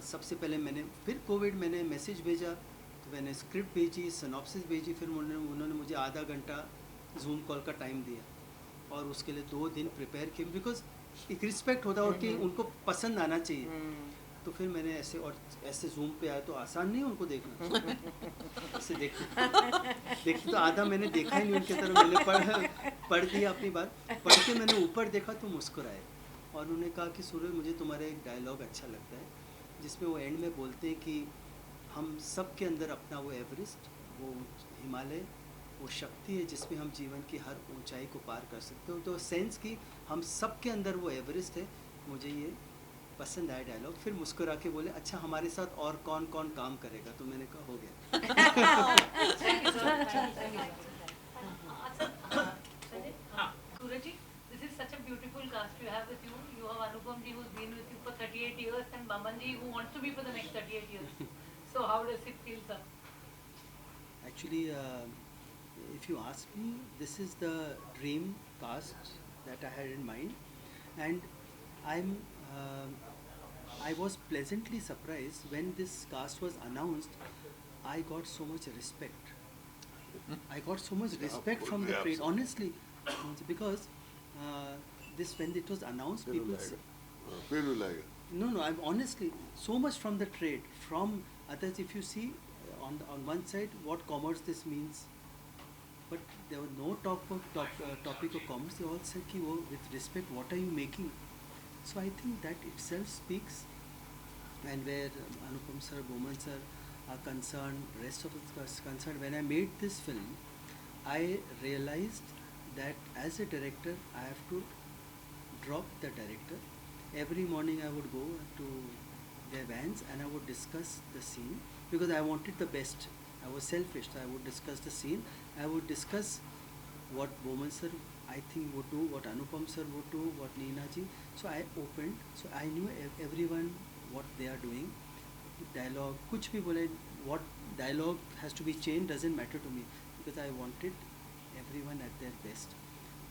सबसे पहले मैंने फिर कोविड मैंने मैसेज भेजा, तो मैंने स्क्रिप्ट भेजी, सिनॉप्सिस भेजी, फिर उन्होंने मुझे आधा घंटा जूम कॉल का टाइम दिया और उसके लिए 2 दिन प्रिपेयर किए, बिकॉज एक रिस्पेक्ट होता है और कि उनको पसंद आना चाहिए। तो फिर मैंने ऐसे और ऐसे जूम पे आया तो आसान नहीं है उनको देखना। ऐसे देखते तो आधा मैंने देखा ही नहीं उनके तरफ, मैंने पढ़ दिया अपनी बात। पढ़ के मैंने ऊपर देखा तो मुस्कुराए और उन्होंने कहा कि सूरज मुझे तुम्हारा एक डायलॉग अच्छा लगता है, जिसमें वो एंड में बोलते हैं कि हम सब के अंदर अपना वो एवरेस्ट, वो हिमालय, वो शक्ति है जिसमें हम जीवन की हर ऊंचाई को पार कर सकते हो। तो सेंस कि हम सब के अंदर वो एवरेस्ट है। मुझे ये पसंद आया डायलॉग। फिर मुस्कुरा के बोले अच्छा हमारे साथ और कौन कौन काम करेगा, तो मैंने कहा हो गया। Thank you, sir. Thank you. Suraj ji, this is such a beautiful cast you have with you. You have Anupam ji who's been with you for 38 years and Baman ji who wants to be for the next 38 years. So how does it feel, sir? Actually, if you ask me, this is the dream cast that I had in mind, and I'm. I was pleasantly surprised when this cast was announced. I got so much respect. I got so much respect from the trade, honestly, because this when it was announced, people say, फिर भी लगेगा. no, I'm honestly so much from the trade, from others. If you see on one side what commerce this means, but there was no topic of commerce. They all said ki wo, with respect, what are you making? So I think that itself speaks. And where Anupam sir, Boman sir are concerned, rest of us are concerned, when I made this film, I realized that as a director I have to drop the director. Every morning I would go to their vans and I would discuss the scene, because I wanted the best. I was selfish, so I would discuss the scene. I would discuss what Boman sir I think would do, what Anupam sir would do, what Neena ji. So I opened, so I knew everyone what they are doing. Dialogue, कुछ भी बोले, what dialogue has to be changed doesn't matter to me, because I wanted everyone at their best.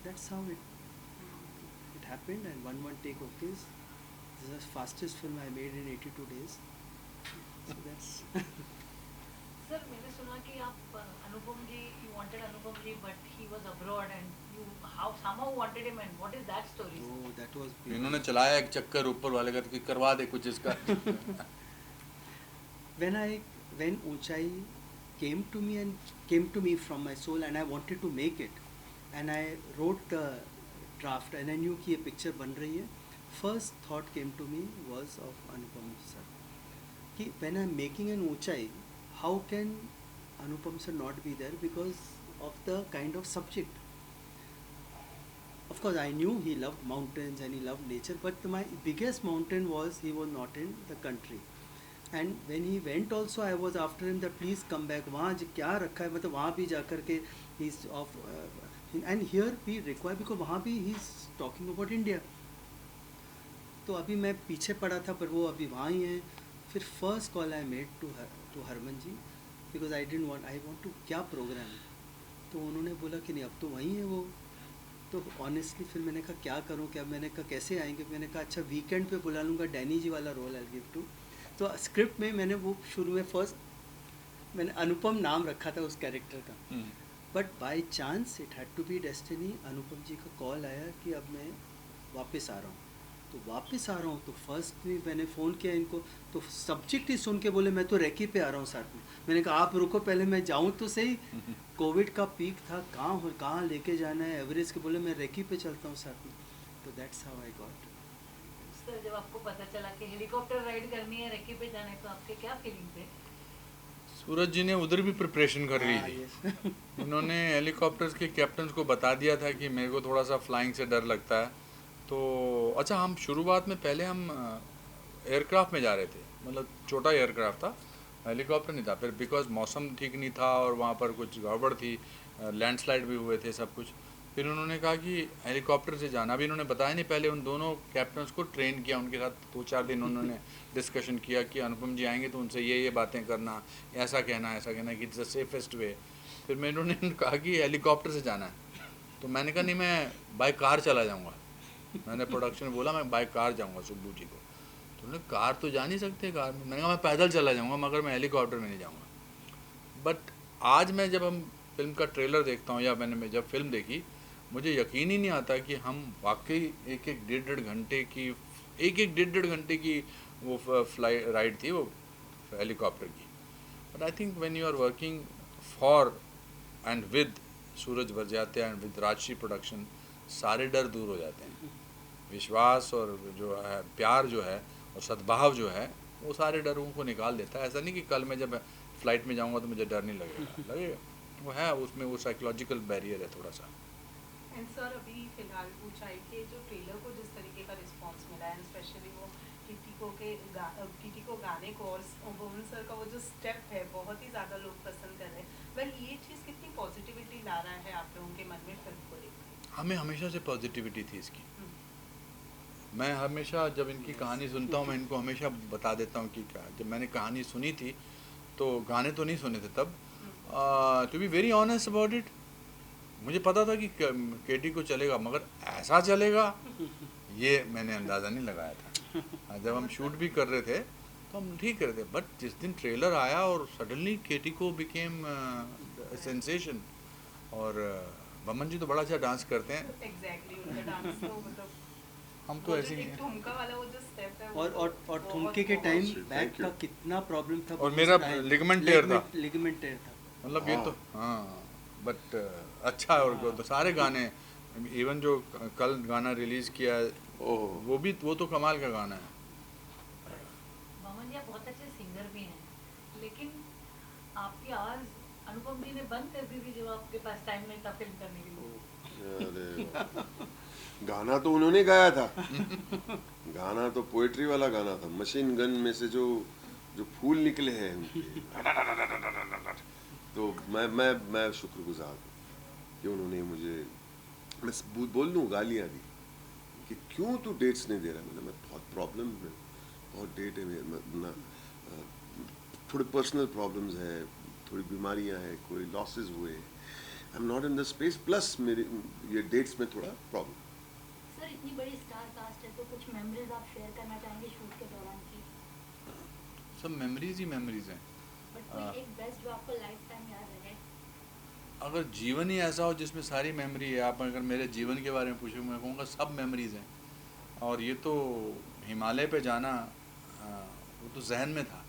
That's how it happened, and one take okay. This is the fastest film I made in 82 days. So that's Sir, मैंने सुना कि आप Anupam ji, you wanted Anupam ji but he was abroad and you somehow wanted him, and what is that story? oh, that was इन्होंने चलाया एक चक्कर ऊपर वाले का कि करवा दे कुछ इसका. when ऊंचाई came to me from my soul, and I wanted to make it, and I wrote the draft, and I knew कि ये picture बन रही है. First thought came to me was of Anupam sir. कि when I'm making an ऊंचाई, how can Anupam sir not be there, because of the kind of subject. Of course, I knew he loved mountains and he loved nature, but my biggest mountain was he was not in the country. And when he went also, I was after him that please come back. वहाँ क्या रखा है, मतलब वहाँ भी जाकर के he's of and here we require, because वहाँ भी he's talking about India. तो अभी मैं पीछे पड़ा था, पर वो अभी वहाँ ही है. फिर first call I made to Harman ji, because I want to क्या प्रोग्राम है. तो उन्होंने बोला कि नहीं अब तो वहीं है वो. तो ऑनेस्टली फिर मैंने कहा क्या करूं, क्या, मैंने कहा कैसे आएंगे. मैंने कहा अच्छा वीकेंड पे बुला लूँगा, डैनी जी वाला रोल आई गिव टू. तो स्क्रिप्ट में मैंने वो शुरू में फर्स्ट मैंने अनुपम नाम रखा था उस कैरेक्टर का, but by chance it had to be destiny. Anupam ji का कॉल आया कि अब मैं वापस आ रहा हूँ. तो वापस आ रहा हूँ तो फर्स्ट में मैंने फ़ोन किया इनको, तो सब्जेक्ट ही सुन के बोले मैं तो रेकी पे आ रहा हूँ साथ में. मैंने कहा आप रुको पहले मैं जाऊँ तो सही. कोविड का पीक था, कहाँ लेके जाना है एवरेज के, बोले मैं रेकी पे चलता हूँ साथ में. तो that's how I got. Sir, जब आपको पता चला कि हेलीकॉप्टर राइड करनी है, रेकी पे जाना है, तो आपके क्या फीलिंग थे? सूरज जी ने उधर भी प्रिपरेशन कर ली थी. उन्होंने हेलीकॉप्टर्स के कैप्टन को बता दिया था कि मेरे को थोड़ा सा फ्लाइंग से डर लगता है. तो अच्छा, हम शुरुआत में पहले हम एयरक्राफ्ट में जा रहे थे, मतलब छोटा एयरक्राफ्ट था, हेलीकॉप्टर नहीं था. फिर बिकॉज मौसम ठीक नहीं था और वहाँ पर कुछ गड़बड़ थी, लैंडस्लाइड भी हुए थे सब कुछ. फिर उन्होंने कहा कि हेलीकॉप्टर से जाना. भी उन्होंने बताया नहीं, पहले उन दोनों कैप्टन्स को ट्रेन किया, उनके साथ 2-4 दिन उन्होंने डिस्कशन किया कि अनुपम जी आएंगे तो उनसे ये बातें करना, ऐसा कहना कि इट्स द सेफेस्ट वे. फिर मैंने उन्होंने कहा कि हेलीकॉप्टर से जाना है. तो मैंने कहा नहीं, मैं बाय कार चला जाऊँगा. मैंने प्रोडक्शन बोला मैं बाय कार जाऊँगा सुब्बू जी को. बोले कार तो जा नहीं सकते कार में। मैंने कहा मैं पैदल चला जाऊँगा मगर मैं हेलीकॉप्टर में नहीं जाऊँगा। बट आज मैं जब हम फिल्म का ट्रेलर देखता हूँ या मैंने जब फिल्म देखी, मुझे यकीन ही नहीं आता कि हम वाकई एक एक डेढ़ घंटे की वो फ्लाई राइड थी वो हेलीकॉप्टर की। But I think when you are working for and with Suraj Barjatya and with Rajshri production, सारे डर दूर हो जाते हैं। विश्वास और जो है प्यार जो है और सद्भाव जो है वो सारे डरों को निकाल देता है। ऐसा नहीं कि कल मैं जब फ्लाइट में जाऊंगा तो मुझे डर नहीं लगेगा वो है, उसमें वो साइकोलॉजिकल बैरियर है थोड़ा सा। एंड सर अभी फिलहाल ऊंचाई के जो ट्रेलर को जिस तरीके का रिस्पांस मिला है, स्पेशली वो किटी को गाने को और बोमन सर का वो जो स्टेप है बहुत ही ज़्यादा लोग पसंद कर रहे हैं। वेल ये चीज़ कितनी पॉजिटिविटी ला रहा है आप लोगों के मन में फिल्म को लेकर? हमें हमेशा से पॉजिटिविटी थी इसकी। मैं हमेशा जब इनकी कहानी सुनता हूँ मैं इनको हमेशा बता देता हूँ कि क्या, जब मैंने कहानी सुनी थी तो गाने तो नहीं सुने थे तब, to be very honest about it, मुझे पता था कि केटी को चलेगा मगर ऐसा चलेगा ये मैंने अंदाज़ा नहीं लगाया था। जब हम शूट भी कर रहे थे तो हम ठीक कर रहे थे, बट जिस दिन ट्रेलर आया और सडनली केटी को बिकेम सेंसेशन। और बमन जी तो बड़ा अच्छा डांस करते हैं। एग्जैक्टली उनका डांस तो मतलब हम तो ऐसे ही हैं। ठुमका वाला वो जो स्टेप है और ठुमके के टाइम बैक का कितना प्रॉब्लम था। और मेरा लिगामेंट टेयर था। लिगामेंट टेयर था मतलब ये तो हाँ, बट अच्छा। और तो सारे गाने, इवन जो कल गाना रिलीज किया वो तो कमाल का गाना है। बमन जी आप बहुत अच्छे सिंगर भी हैं, लेकिन आपकी आवाज़ अनुपम जी ने बंद कर दी थी जब आपके पास टाइम नहीं था फिल्म करने के लिए। अरे गाना तो उन्होंने गाया था। गाना तो पोएट्री वाला गाना था। मशीन गन में से जो फूल निकले हैं उनके तो मैं शुक्रगुजार हूँ कि उन्होंने मुझे, मैं बोल दूँ गालियाँ दी कि क्यों तू डेट्स नहीं दे रहा। मैं बहुत प्रॉब्लम है, बहुत डेट है मेरा, थोड़े पर्सनल प्रॉब्लम्स है, थोड़ी बीमारियाँ हैं, कोई लॉसेस हुए, I am not in the space, plus मेरे ये डेट्स में थोड़ा प्रॉब्लम। सर इतनी बड़ी स्टार कास्ट है तो कुछ मेमोरीज आप शेयर करना चाहेंगे शूट के दौरान की? सब मेमोरीज ही मेमोरीज हैं। बट कोई एक बेस्ट जो आपको लाइफ टाइम याद रहे? अगर जीवन ही ऐसा हो जिसमें सारी मेमोरी है, आप अगर मेरे जीवन के बारे में पूछो मैं कहूँगा सब मेमोरीज हैं। और ये तो हिमालय पे जाना वो तो जहन में था,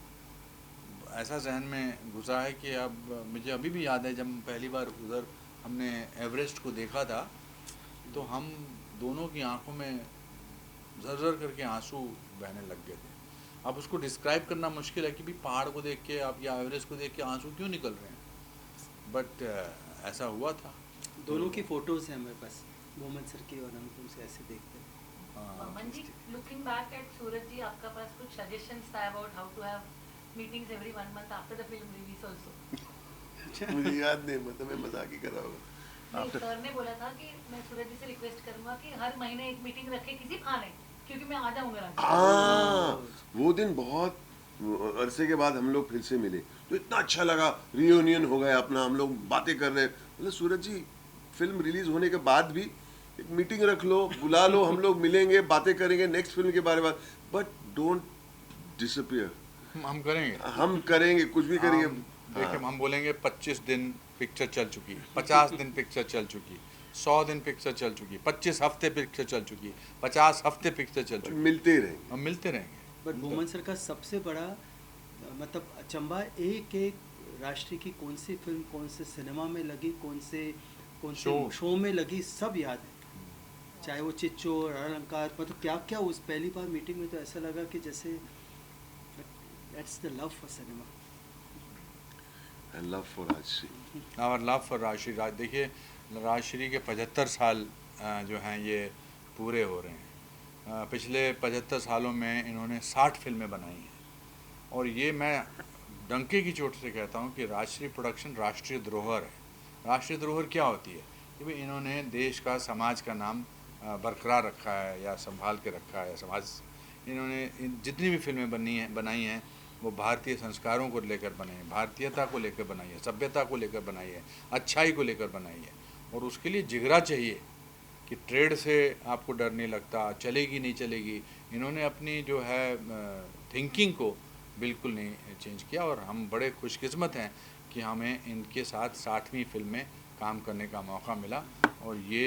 ऐसा जहन में घुसा है कि अब मुझे अभी भी याद है जब पहली बार उधर हमने एवरेस्ट को देखा था तो हम दोनों की आंखों में झरझर करके आंसू बहने लग गए थे। अब उसको डिस्क्राइब करना मुश्किल है कि भी पहाड़ को देख के आप या एवरेस्ट को देख के आंसू क्यों निकल रहे हैं, बट ऐसा हुआ था। दोनों की फोटोज हैं हमारे पास, मोहम्मद सर की और अनुपम से ऐसे देखते हैं। Baman ji looking back at Sooraj ji, आपका पास कुछ सजेशंस था about how to have meetings every 1 month after the film release also? मुझे याद नहीं, मतलब मैं मजाक ही कर रहा हूँ। सर ने बोला था कि मैं सूरज जी से रिक्वेस्ट करूंगा कि हर महीने एक मीटिंग रखे किसी बहाने, क्योंकि मैं आ जाऊंगा। हाँ, वो दिन बहुत अरसे के बाद हम लोग फिर से मिले तो इतना अच्छा लगा, रियूनियन हो गया अपना, हम लोग बातें कर रहे हैं। मतलब सूरज जी फिल्म रिलीज होने के बाद भी एक मीटिंग रख लो, बुला लो, हम लोग मिलेंगे, बातें करेंगे नेक्स्ट फिल्म के बारे में, बट डोंट डिसअपियर। हम करेंगे, हम करेंगे, कुछ भी करेंगे। देखिए हम बोलेंगे 25 दिन पिक्चर चल चुकी, 50 दिन पिक्चर चल चुकी, 100 दिन पिक्चर चल चुकी, 25 हफ्ते पिक्चर चल चुकी, 50 हफ्ते पिक्चर चल चुकी, मिलते ही रहेंगे, हम मिलते रहेंगे। बट बोमन सर का सबसे बड़ा मतलब अचंबा एक राष्ट्रीय की कौन सी फिल्म कौन से सिनेमा में लगी, कौन से शो में लगी, सब याद है। चाहे वो चिच्चो और अलंकार, मतलब क्या क्या उस पहली बार मीटिंग में तो ऐसा लगा कि जैसे that's the love for cinema and love for Rajshri. Our love for Rajshri. देखिए राजश्री के 75 साल जो हैं ये पूरे हो रहे हैं। पिछले 75 सालों में इन्होंने 60 फिल्में बनाई हैं और ये मैं डंके की चोट से कहता हूँ कि राजश्री प्रोडक्शन राष्ट्रीय धरोहर है। राष्ट्रीय धरोहर क्या होती है कि भाई इन्होंने देश का, समाज का नाम बरकरार रखा है या संभाल के रखा है। समाज इन्होंने जितनी भी फिल्में बनाई हैं वो भारतीय संस्कारों को लेकर बनाई है, भारतीयता को लेकर बनाई है, सभ्यता को लेकर बनाई है, अच्छाई को लेकर बनाई है। और उसके लिए जिगरा चाहिए, कि ट्रेड से आपको डर नहीं लगता, चलेगी नहीं चलेगी। इन्होंने अपनी जो है थिंकिंग को बिल्कुल नहीं चेंज किया और हम बड़े खुशकिस्मत हैं कि हमें इनके साथ 60वीं फिल्म में काम करने का मौका मिला और ये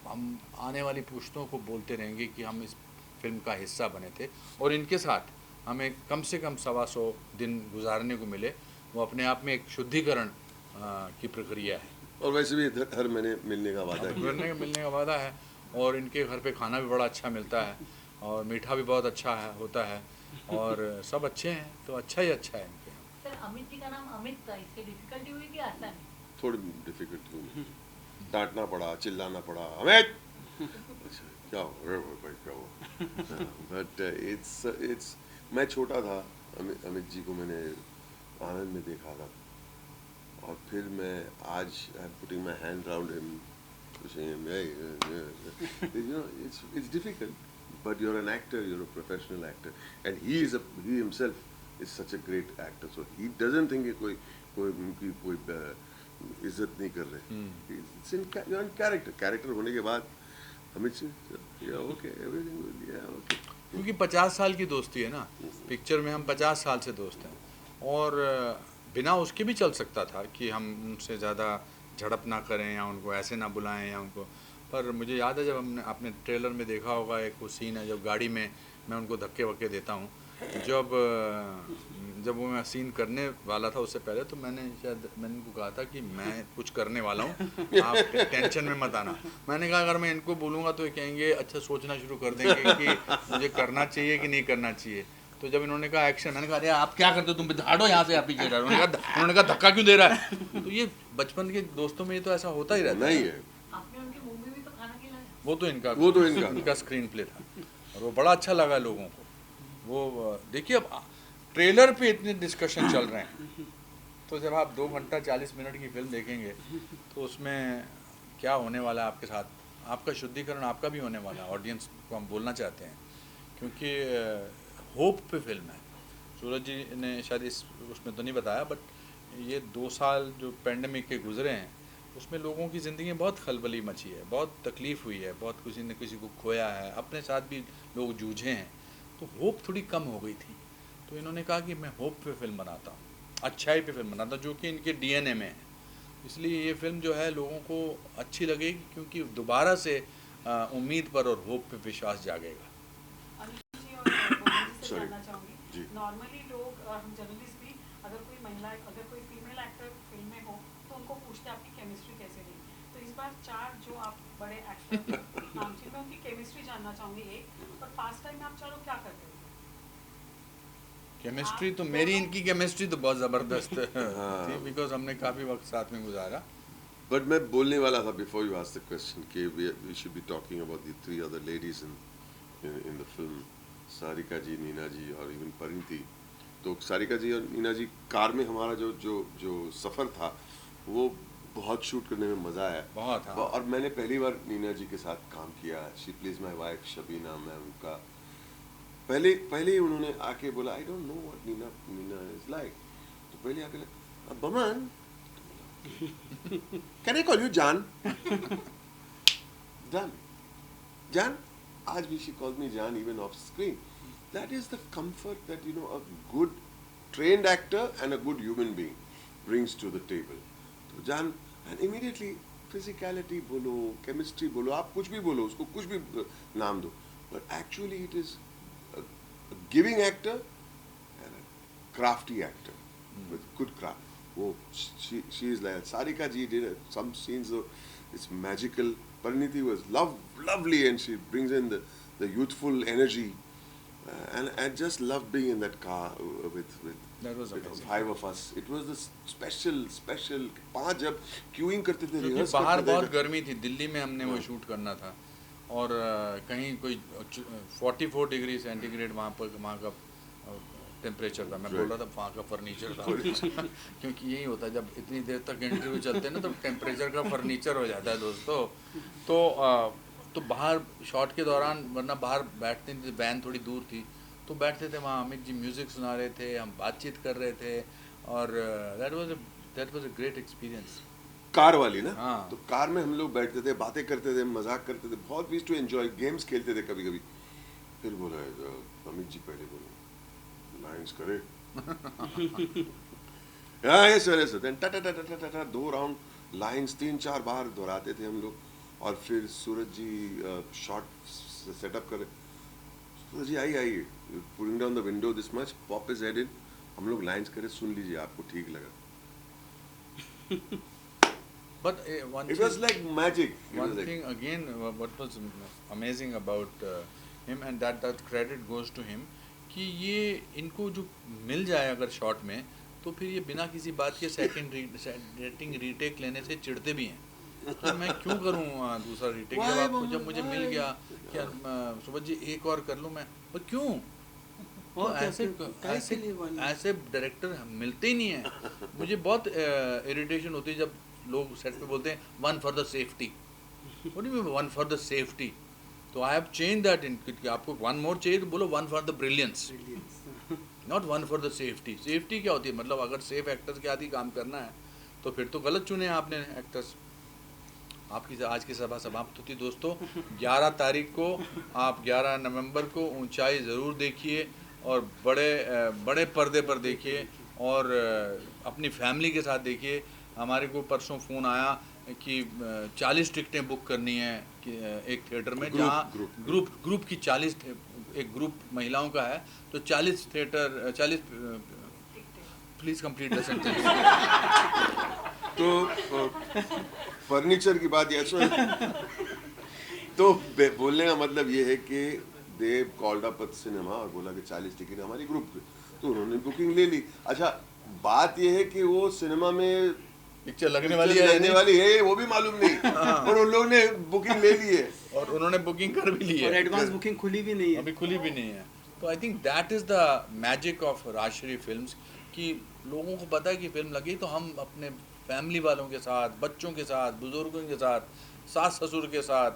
हम आने वाली पुश्तों को बोलते रहेंगे कि हम इस फिल्म का हिस्सा बने थे और इनके साथ हमें कम से कम 125 दिन गुजारने को मिले। वो अपने आप में एक शुद्धिकरण की प्रक्रिया है और वैसे भी हर महीने मिलने का वादा है। मिलने का वादा है और इनके घर पे खाना भी बड़ा अच्छा मिलता है और मीठा भी बहुत अच्छा है होता है और सब अच्छे हैं, तो अच्छा ही अच्छा है इनके। सर अमित जी का नाम अमित था, इससे डिफिकल्टी हुई कि आसानी? थोड़ी डिफिकल्ट हुई, डांटना पड़ा, चिल्लाना पड़ा, अमित अच्छा क्या हो अरे भाई क्या हो। बट इट्स मैं छोटा था, अमित जी को मैंने आनंद में देखा था और फिर मैं आज I am putting my hand around him, pushing him, hey, you know, it's difficult, but you're an actor, you're a professional actor, and he himself is such a great actor, so he doesn't think कि कोई उनकी कोई इज्जत नहीं कर रहे। It's in character होने के बाद Amit Singh yeah okay everything will yeah okay। क्योंकि 50 साल की दोस्ती है ना, पिक्चर में हम 50 साल से दोस्त हैं और बिना उसके भी चल सकता था कि हम उनसे ज़्यादा झड़प ना करें या उनको ऐसे ना बुलाएं या उनको, पर मुझे याद है जब हमने आपने ट्रेलर में देखा होगा एक वो सीन है जब गाड़ी में मैं उनको धक्के वक्के देता हूँ, जब वो मैं सीन करने वाला था उससे पहले तो मैंने उनको कहा था कि मैं कुछ करने वाला हूँ, आप टेंशन में मत आना। मैंने कहा अगर मैं इनको बोलूँगा तो ये कहेंगे अच्छा सोचना शुरू कर देंगे कि मुझे करना चाहिए कि नहीं करना चाहिए। तो जब इन्होंने कहा एक्शन, मैंने कहा अरे आप क्या करते हो, तुम हटो यहाँ से, आप पीछे रहो। उन्होंने कहा धक्का क्यों दे रहा है। तो ये बचपन के दोस्तों में ये तो ऐसा होता ही रहता नहीं है। आपने उनकी मूवी भी तो खाना खिलाया? वो तो इनका स्क्रीन प्ले था और वो बड़ा अच्छा लगा लोगों को। वो देखिए अब ट्रेलर पे इतने डिस्कशन चल रहे हैं तो जब आप 2 घंटा 40 मिनट की फिल्म देखेंगे तो उसमें क्या होने वाला है आपके साथ, आपका शुद्धिकरण आपका भी होने वाला है। ऑडियंस को हम बोलना चाहते हैं क्योंकि होप पे फिल्म है। सूरज जी ने शायद उसमें तो नहीं बताया बट ये 2 साल जो पेंडेमिक के गुजरे हैं उसमें लोगों की ज़िंदगी में बहुत खलबली मची है, बहुत तकलीफ़ हुई है, बहुत किसी ने किसी को खोया है, अपने साथ भी लोग जूझे हैं, तो होप थोड़ी कम हो गई थी। तो इन्होंने कहा कि मैं होप पे फिल्म बनाता हूँ, अच्छाई पे फिल्म बनाता हूँ, जो कि इनके डीएनए में है। इसलिए ये फिल्म जो है लोगों को अच्छी लगेगी क्योंकि दोबारा से उम्मीद पर और होप पे विश्वास जागेगा। जानना चाहूँगी, नॉर्मली लोग हम जर्नलिस्ट भी अगर कोई महिला अगर कोई फीमेल एक्टर फिल्म में हो तो उनको पूछते हैं आपकी केमिस्ट्री कैसे रही। तो इस बार 4 जो आप बड़े एक्टर नामचीन में उनकी केमिस्ट्री जानना चाहूँगी एक, और पास्ट टाइम में आप चारों क्या करते हो? केमिस्ट्री तो मेरी इनकी केमिस्ट्री तो बहुत ज़बरदस्त थी बिकॉज हमने काफ़ी वक्त साथ में गुजारा। बट मैं बोलने वाला था before you asked the question कि we should be talking about the 3 other ladies in the film, Sarika ji, Neena ji और इवन परिणीति। तो सारिका जी और नीना जी कार में हमारा जो सफ़र था वो बहुत शूट करने में मज़ा आया बहुत। और मैंने पहली बार नीना जी के साथ काम किया। She please my wife Shabina. मैं उनका पहले ही उन्होंने आके बोला I don't know what Neena is like. तो पहले आके Boman can I call you जान? जान आज भी she calls me Jan even off screen. That is the comfort that a good trained actor and a good human being brings to the table. तो Jan and immediately physicality बोलो, chemistry बोलो, आप कुछ भी बोलो, उसको कुछ भी नाम दो, but actually it is a giving actor and a crafty actor with good craft. वो she is like Sarika ji did some scenes it's magical. Pariniti was lovely and she brings in the youthful energy and I just loved being in that car with That was amazing. 5 of us. It was the special 5 जब queuing करते थे क्योंकि बाहर बहुत गर्मी थी, दिल्ली में हमने वो शूट करना था और कहीं कोई 44 डिग्री सेंटीग्रेड वहाँ का टेम्परेचर था। मैं बोल रहा था वहाँ का फर्नीचर था क्योंकि यही होता है जब इतनी देर तक इंटरव्यू चलते हैं ना तो टेम्परेचर का फर्नीचर हो जाता है दोस्तों। तो बाहर शॉट के दौरान वरना बाहर बैठते थे, वैन थोड़ी दूर थी तो बैठते थे वहाँ, अमित जी म्यूज़िक सुना रहे थे, हम बातचीत कर रहे थे और that was a great experience. Car वाली ना, हाँ। तो कार में हम लोग बैठते थे, बातें करते थे, मजाक करते थे, बहुत वी टू एंजॉय, गेम्स खेलते थे कभी कभी। फिर बोला अमित जी पहले बोलो लाइंस करे हाँ ये सर टा टा टा टा टा टा 2 राउंड लाइंस 3-4 बार दोहराते थे हम लोग, और फिर सूरज जी शॉट सेटअप करे, सूरज जी आइए pulling down the window this much, pop is head in, हम लोग लाइंस करे, सुन लीजिए आपको ठीक लगा। But one It thing, was like magic. It one was like, thing again, what was amazing about him, and that credit goes to him, कि ये इनको जो मिल जाए अगर शॉट में, तो फिर ये बिना किसी बात के सेकंड रीटेक लेने से चिढ़ते भी हैं कि मैं क्यों करूँ दूसरा रीटेक, जब मुझे मिल गया कि सुबह जी एक और कर लूँ मैं, और क्यों? तो ऐसे डायरेक्टर मिलते ही नहीं हैं। मुझे बहुत इरिटेशन होती है जब लोग सेट पे बोलते हैं one for the safety. What do you mean one for the safety? तो I have change that in, आपको वन मोर चाहिए तो बोलो one for the brilliance, not one for the safety. Safety क्या होती है? मतलब अगर सेफ एक्टर्स के आदि काम करना है तो फिर तो गलत चुने आपने एक्टर्स। आपकी आज की सभा समाप्त होती दोस्तों। 11 तारीख को आप 11 नवंबर को ऊंचाई ज़रूर देखिए, और बड़े पर्दे पर देखिए, और अपनी फैमिली के साथ देखिए। हमारे को परसों फ़ोन आया कि 40 टिकटें बुक करनी है कि एक थिएटर में, जहाँ ग्रुप की 40, एक ग्रुप महिलाओं का है, तो 40 theatre 40 please complete the sentence. तो फर्नीचर की बात ये तो बोलने का मतलब ये है कि देव कॉल्ड अप सिनेमा और बोला कि 40 टिकट हमारी ग्रुप की, तो उन्होंने बुकिंग ले ली। अच्छा बात ये है कि वो सिनेमा में पिक्चर लगने वाली है वो भी मालूम नहीं, और उन लोग ने बुकिंग ले ली है, और उन्होंने बुकिंग कर भी ली है, और एडवांस बुकिंग खुली भी नहीं है, अभी खुली भी नहीं है। तो I think that is the magic of Rajshri films, कि लोगों को पता है कि फिल्म लगी तो हम अपने फैमिली वालों के साथ, बच्चों के साथ, बुजुर्गों के साथ, सास ससुर के साथ,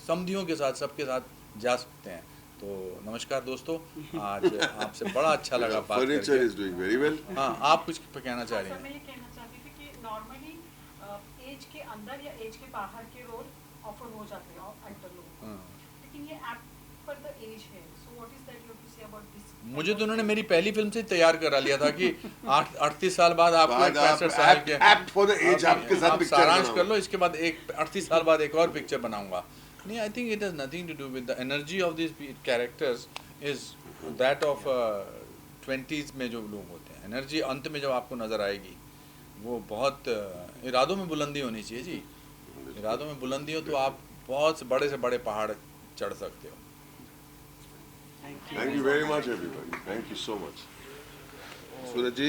समधियों के साथ, सबके साथ जा सकते हैं। तो नमस्कार दोस्तों, आज आपसे बड़ा अच्छा लगा बात करके। Furniture is doing very well. हाँ, आप कुछ कहना चाह रही हैं? मैं ये कहना चाहती थी कि नॉर्मली एज के अंदर या एज के बाहर के रोल ऑफर हो जाते हैं एक्टर लोगों को, लेकिन ये एक्ट फॉर द एज है, so what is that you have to say about this? मुझे तो उन्होंने मेरी पहली फिल्म से तैयार करा लिया था कि 38 साल बाद आपको 65 साल के एक्ट फॉर द एज आपके साथ पिक्चर सारांश कर लो, इसके बाद 38 साल बाद एक और पिक्चर बनाऊंगा। नहीं, I think it has nothing to do with the energy of this characters is that of 20s में जो लोग होते हैं। एनर्जी अंत में जब आपको नजर आएगी, वो बहुत इरादों में बुलंदी होनी चाहिए जी। इरादों में बुलंदी हो तो आप बहुत बड़े से बड़े पहाड़ चढ़ सकते हो। Thank you very much everybody. Thank you so much. Suraj ji.